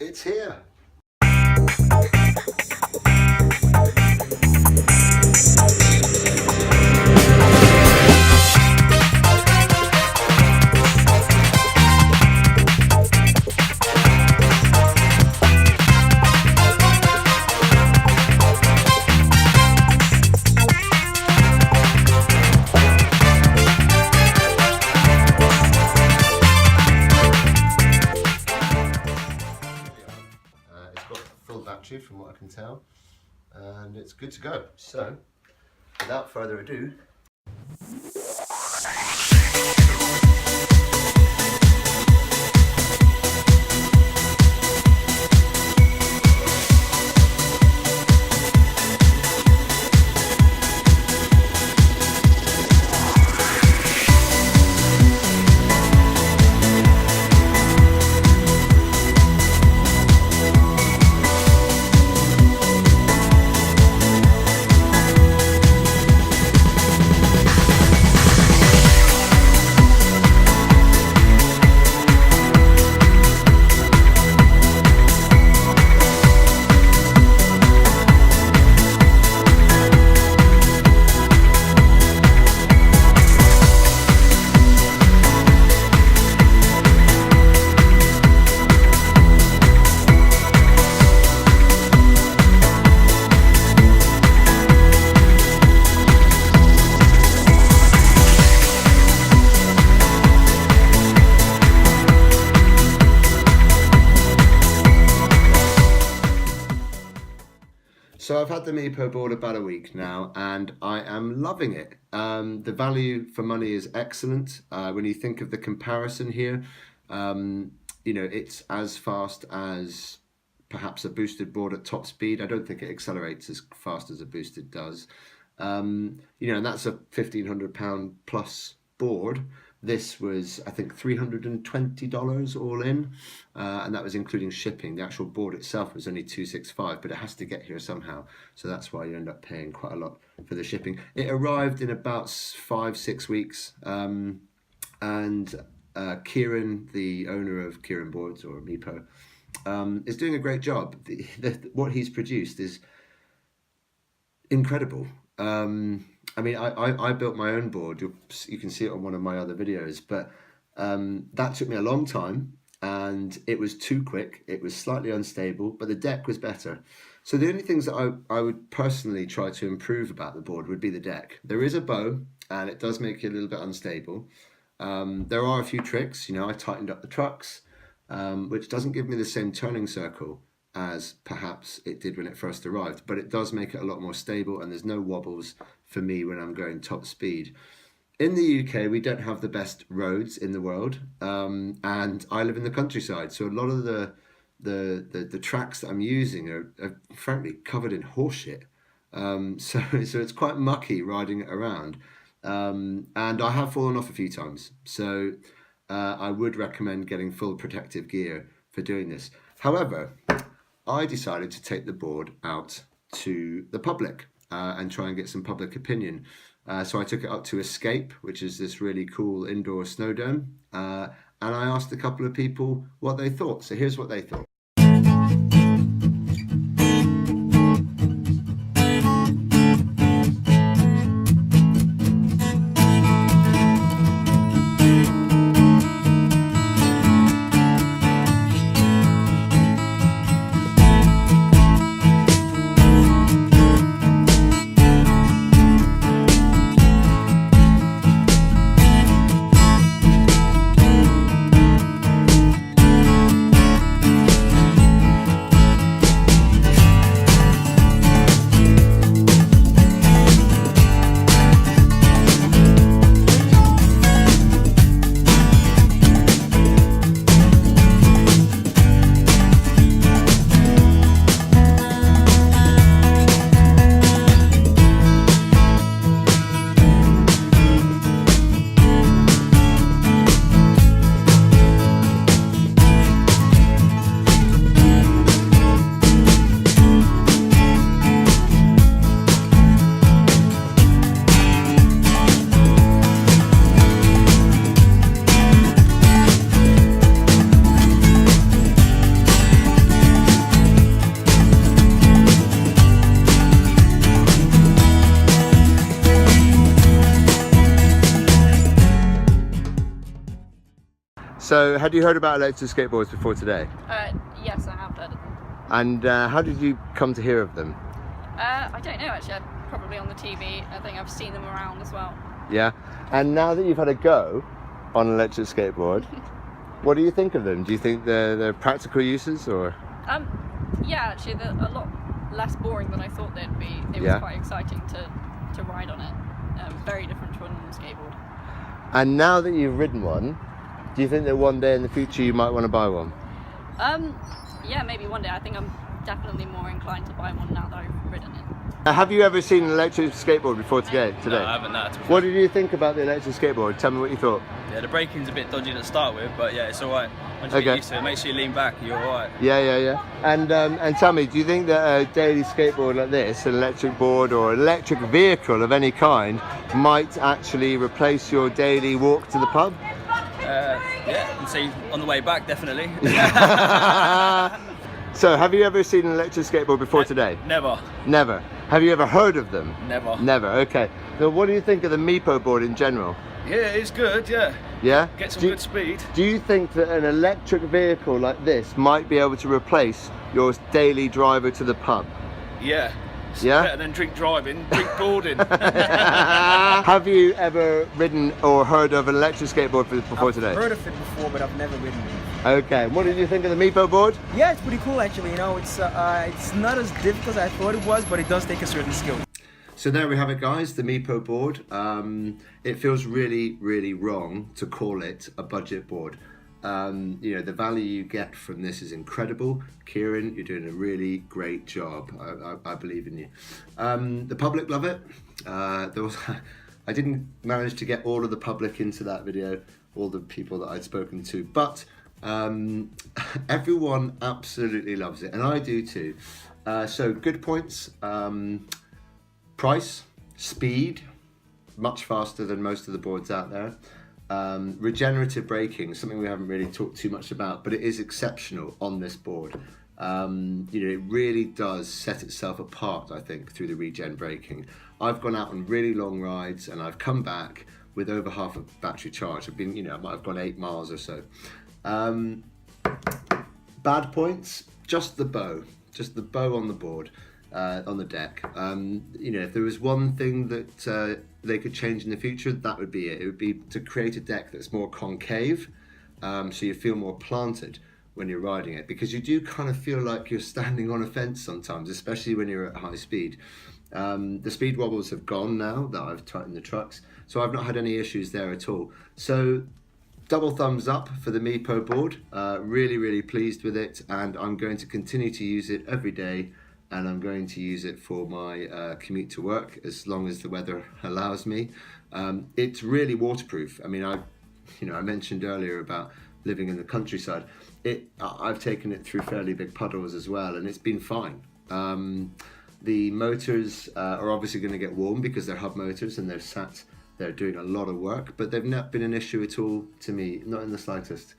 It's here. From what I can tell, and it's good to go. So without further ado, So I've had the Meepo board about a week now, and I am loving it. The value for money is excellent. When you think of the comparison here, it's as fast as perhaps a boosted board at top speed. I don't think it accelerates as fast as a boosted does. And that's a £1,500 plus board. This was, I think, $320 all in, and that was including shipping. The actual board itself was only $265, but it has to get here somehow, so that's why you end up paying quite a lot for the shipping. It arrived in about 5-6 weeks, and Kieran, the owner of Kieran Boards, or Meepo, is doing a great job. What he's produced is incredible. I built my own board. You can see it on one of my other videos, but that took me a long time, and it was too quick. It was slightly unstable, but the deck was better. So the only things that I would personally try to improve about the board would be the deck. There is a bow, and it does make it a little bit unstable. There are a few tricks. I tightened up the trucks, which doesn't give me the same turning circle as perhaps it did when it first arrived, but it does make it a lot more stable, and there's no wobbles for me when I'm going top speed. In the UK, we don't have the best roads in the world, and I live in the countryside, so a lot of the tracks that I'm using are frankly covered in horseshit. So it's quite mucky riding it around, and I have fallen off a few times. So I would recommend getting full protective gear for doing this. However, I decided to take the board out to the public and try and get some public opinion. So I took it up to Escape, which is this really cool indoor snow dome, and I asked a couple of people what they thought. So here's what they thought. So, had you heard about electric skateboards before today? Yes, I have heard of them. And how did you come to hear of them? I don't know actually, probably on the TV. I think I've seen them around as well. Yeah. And now that you've had a go on an electric skateboard, what do you think of them? Do you think they're practical uses or? Yeah, actually they're a lot less boring than I thought they'd be. It was quite exciting to ride on it. Very different to a normal skateboard. And now that you've ridden one, do you think that one day in the future you might want to buy one? Yeah, maybe one day. I think I'm definitely more inclined to buy one now that I've ridden it. Have you ever seen an electric skateboard before today? No, I haven't. That. What did you think about the electric skateboard? Tell me what you thought. Yeah, the braking's a bit dodgy to start with, but yeah, it's all right. Once you get used to it, make sure you lean back, you're all right. Yeah. And tell me, do you think that a daily skateboard like this, an electric board or electric vehicle of any kind, might actually replace your daily walk to the pub? Yeah, and see on the way back, definitely. So, have you ever seen an electric skateboard before today? Never. Never. Have you ever heard of them? Never. Never, okay. So what do you think of the Meepo board in general? Yeah, it's good, yeah. Yeah? Get some good speed. Do you think that an electric vehicle like this might be able to replace your daily driver to the pub? Yeah. It's Yeah? better than drink driving, drink boarding. Have you ever ridden or heard of an electric skateboard before today? I've heard of it before, but I've never ridden it. Okay, what did you think of the Meepo board? Yeah, it's pretty cool actually. You know, it's not as difficult as I thought it was, but it does take a certain skill. So there we have it, guys, the Meepo board. It feels really, really wrong to call it a budget board. You know, the value you get from this is incredible. Kieran, you're doing a really great job. I believe in you. The public love it. I didn't manage to get all of the public into that video, all the people that I'd spoken to, but everyone absolutely loves it, and I do too. So good points. Price, speed, much faster than most of the boards out there. Regenerative braking, something we haven't really talked too much about, but it is exceptional on this board. You know, it really does set itself apart, I think, through the regen braking. I've gone out on really long rides and I've come back with over half a battery charge. I've been, you know, I might have gone 8 miles or so. Bad points, just the bow on the board, on the deck. You know, if there was one thing that they could change in the future, that would be it. It would be to create a deck that's more concave, so you feel more planted when you're riding it, because you do kind of feel like you're standing on a fence sometimes, especially when you're at high speed. The speed wobbles have gone now that I've tightened the trucks, so I've not had any issues there at all. So double thumbs up for the Meepo board. Really, really pleased with it, and I'm going to continue to use it every day, and I'm going to use it for my commute to work as long as the weather allows me. It's really waterproof. I mean, I mentioned earlier about living in the countryside. I've taken it through fairly big puddles as well, and it's been fine. The motors are obviously going to get warm because they're hub motors and they're doing a lot of work, but they've not been an issue at all to me, not in the slightest.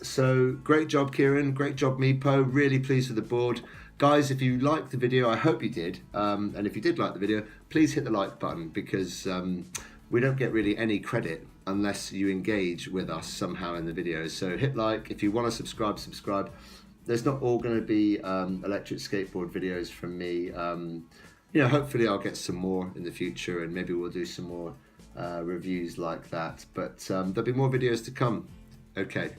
So great job, Kieran, great job, Meepo, really pleased with the board. Guys, if you liked the video, I hope you did, and if you did like the video, please hit the like button, because we don't get really any credit unless you engage with us somehow in the videos. So hit like. If you want to subscribe. There's not all going to be electric skateboard videos from me. You know, hopefully I'll get some more in the future, and maybe we'll do some more reviews like that. But there'll be more videos to come. Okay.